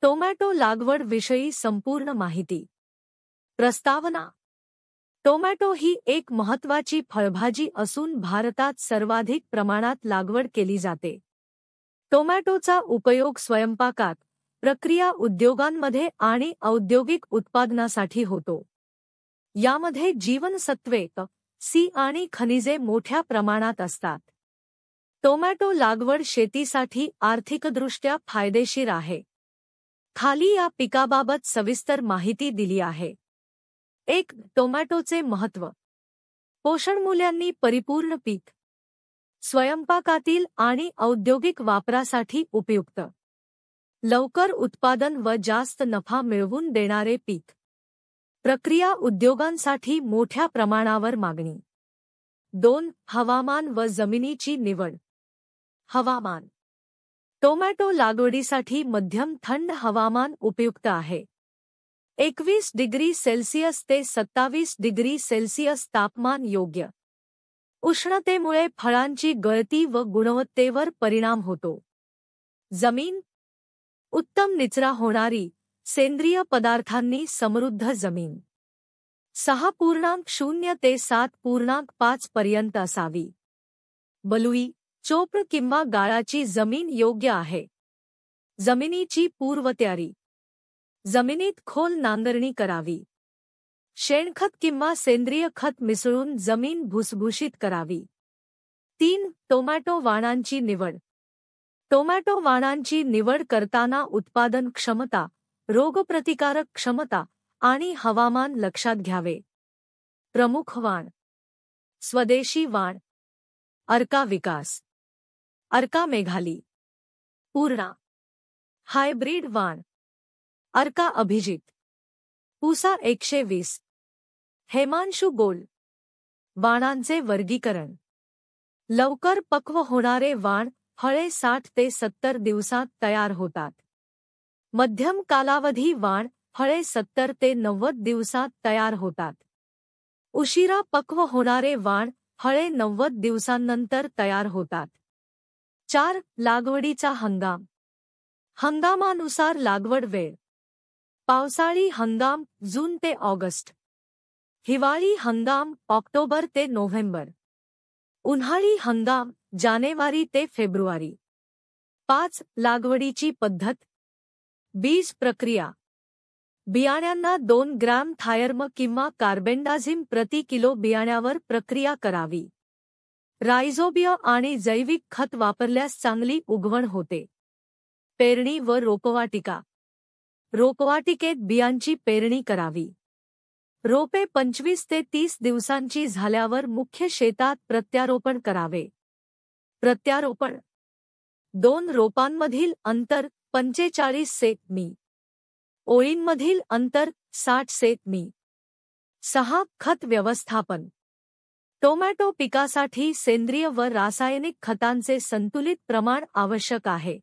Tomato लागवड विषयी संपूर्ण माहिती. प्रस्तावना. टोमॅटो ही एक महत्त्वाची फळभाजी असून भारतात सर्वाधिक प्रमाणात लागवड केली जाते. टोमॅटोचा उपयोग स्वयंपाकात, प्रक्रिया उद्योगांमध्ये आणि औद्योगिक उत्पादनासाठी होतो. यामध्ये जीवनसत्वे सी आणि खनिजे मोठ्या प्रमाणात असतात. टोमॅटो लागवड शेतीसाठी आर्थिकदृष्ट्या फायदेशीर आहे. खाली या पिकाबाबत सविस्तर माहिती दिली आहे. 1. टोमॅटोचे महत्त्व. पोषणमूल्यांनी परिपूर्ण पीक. स्वयंपाकातील आणि औद्योगिक वापरासाठी उपयुक्त. लवकर उत्पादन व जास्त नफा मिळवून देणारे पीक. प्रक्रिया उद्योगांसाठी मोठ्या प्रमाणावर मागणी. 2. हवामान व जमिनीची निवड. हवामान. टोमॅटो लागवडीसाठी मध्यम थंड हवामान उपयुक्त आहे. 21 डिग्री सेल्सिअस ते 27 डिग्री सेल्सिअस तापमान योग्य. उष्णतेमुळे फळांची गळती व गुणवत्तेवर परिणाम होतो. जमीन. उत्तम निचरा होणारी, सेंद्रिय पदार्थांनी समृद्ध जमीन. 6.0 ते 7.5 पर्यंत असावी. बलुई, चोपड किंवा गाळाची जमीन योग्य आहे. जमिनीची पूर्वतयारी. जमिनीत खोल नांगरणी करावी. शेणखत किंवा सेंद्रिय खत मिसळून जमीन भुसभुशीत करावी. 3. टोमॅटो वाणांची निवड. टोमॅटो वाणांची निवड करताना उत्पादन क्षमता, रोगप्रतिकारक क्षमता आणि हवामान लक्षात घ्यावे. प्रमुख वाण. स्वदेशी वाण. अर्का विकास. अर्का मेघाली. पूर्णा. हायब्रिड वाण. अर्का अभिजित. पूसा 120. हेमांशु गोल्ड. वाणांचे वर्गीकरण. लवकर पक्व होणारे वाण फळे 60 ते 70 दिवसात तयार होतात. मध्यम कालावधी वाण फळे 70 ते 90 दिवसात तयार होतात. उशिरा पक्व होणारे वाण फळे 90 दिवसांनंतर तयार होतात. 4. लागवडीचा हंगाम. हंगामानुसार लागवड वेळ. पावसाळी हंगाम जून ते ऑगस्ट. हिवाळी हंगाम ऑक्टोबर ते नोव्हेंबर. उन्हाळी हंगाम जानेवारी ते फेब्रुवारी. 5. लागवडीची पद्धत. बीज प्रक्रिया. बियाण्यांना 2 ग्रॅम थायर्म किंवा कार्बेंडाझिम प्रति किलो बियाण्यावर प्रक्रिया करावी. राइझोबियम आणि जैविक खत वापरल्यास चांगली उगवण होते. पेरणी व रोपवाटिका. रोपवाटिकेत बियांची पेरणी करावी. रोपे 25 ते 30 दिवसांची झाल्यावर मुख्य शेतात प्रत्यारोपण करावे. प्रत्यारोपण. 2 रोपांमधील अंतर 45 सें.मी. ओळींमधील अंतर 60 सें.मी. 6. खत व्यवस्थापन. टोमॅटो पिकासाठी सेंद्रिय व रासायनिक खतांचे संतुलित प्रमाण आवश्यक आहे.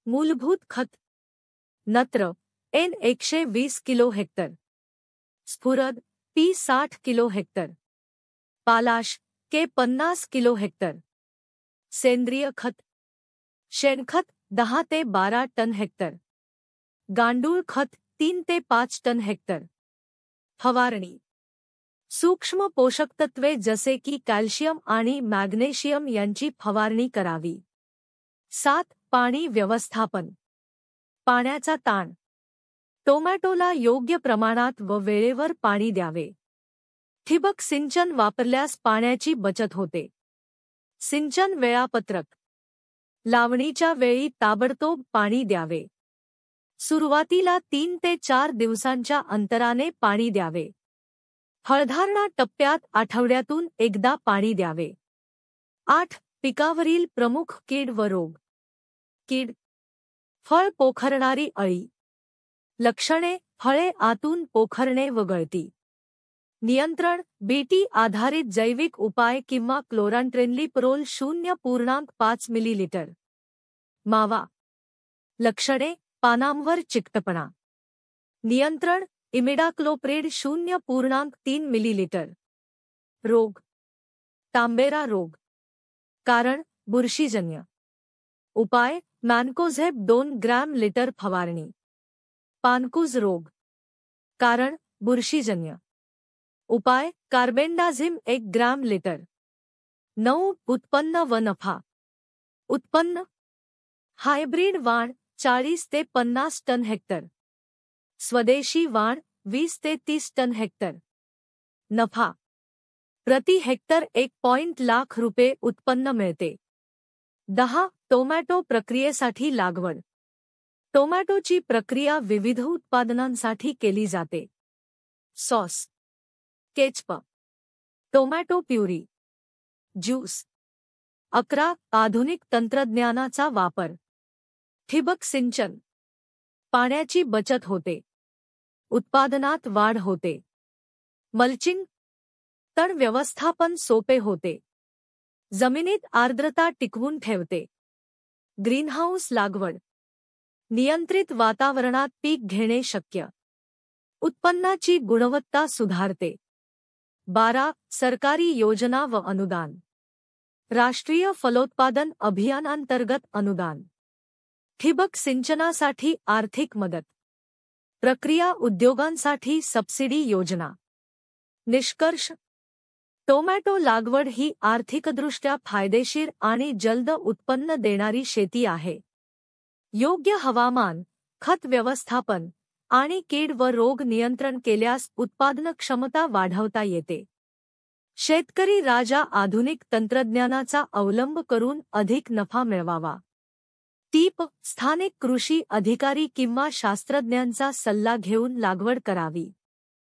मूलभूत खत. नत्र एन 120 किलो हेक्टर. स्फुरद पी 60 किलो हेक्टर. पालाश के 50 किलो हेक्टर. सेंद्रिय खत. शेणखत 10 ते 12 टन हेक्टर. गांडूळ खत 3 ते 5 टन हेक्टर. फवारणी. सूक्ष्म पोषकतत्वे जसे की कॅल्शियम आणि मॅग्नेशियम यांची फवारणी करावी. 7. पाणी व्यवस्थापन. पाण्याचा ताण. टोमॅटोला योग्य प्रमाणात व वेळेवर पाणी द्यावे. ठिबक सिंचन वापरल्यास पाण्याची बचत होते. सिंचन वेळापत्रक. लावणीच्या वेळी ताबडतोब पाणी द्यावे. सुरुवातीला 3 ते 4 दिवसांच्या अंतराने पाणी द्यावे. फळधारणा टप्प्यात आठवड्यातून एकदा पाणी द्यावे. 8. पिकावरील प्रमुख कीड व रोग. कीड. फळ पोखरणारी अळी. लक्षणे. फळे आतून पोखरणे व गळती. नियंत्रण. बीटी आधारित जैविक उपाय किंवा क्लोरांट्रेनलिप्रोल 0.5 मिलीलिटर. मावा. लक्षणे. पानांवर चिकटपणा. नियंत्रण. Imidacloprid 0.3 millilitre. रोग. तांबेरा रोग. कारण बुरशीजन्य. उपाय. मॅनकोझेब 2 ग्रॅम लिटर फवारणी. पानकुज रोग. कारण बुरशीजन्य. उपाय कार्बेंडाझिम 1 ग्रॅम लिटर. 9. उत्पन्न व नफा. उत्पन्न हायब्रीड वाण 40 ते 50 टन हेक्टर. स्वदेशी वाण 20 ते 30 टन हेक्टर. नफा प्रति हेक्टर 1 लाख रुपये उत्पन्न मिळते. 10. टोमॅटो प्रक्रियेसाठी लागवड. टोमॅटोची प्रक्रिया विविध उत्पादनांसाठी केली जाते. Sauce, ketchup, tomato puree, juice. 11. आधुनिक तंत्रज्ञानाचा वापर. ठिबक सिंचन. पाण्याची बचत होते. उत्पादनात वाढ होते. मल्चिंग. तण व्यवस्थापन सोपे होते. जमिनीत आर्द्रता टिकवून ठेवते. ग्रीनहाऊस लागवड. नियंत्रित वातावरणात पीक घेणे शक्य. उत्पन्नाची गुणवत्ता सुधारते. 12. सरकारी योजना व अनुदान. राष्ट्रीय फलोत्पादन अभियानांतर्गत अनुदान. ठिबक सिंचनासाठी आर्थिक मदत. प्रक्रिया उद्योगांसाठी सबसिडी योजना. निष्कर्ष टोमॅटो लागवड ही आर्थिकदृष्ट्या फायदेशीर आणि जलद उत्पन्न देणारी शेती आहे. योग्य हवामान, खत व्यवस्थापन आणि कीड व रोग नियंत्रण केल्यास उत्पादन क्षमता वाढवता येते. शेतकरी राजा आधुनिक तंत्रज्ञानाचा अवलंब करून अधिक नफा मिळवावा. टीप स्थानिक कृषी अधिकारी किंवा शास्त्रज्ञांचा सल्ला घेऊन लागवड करावी.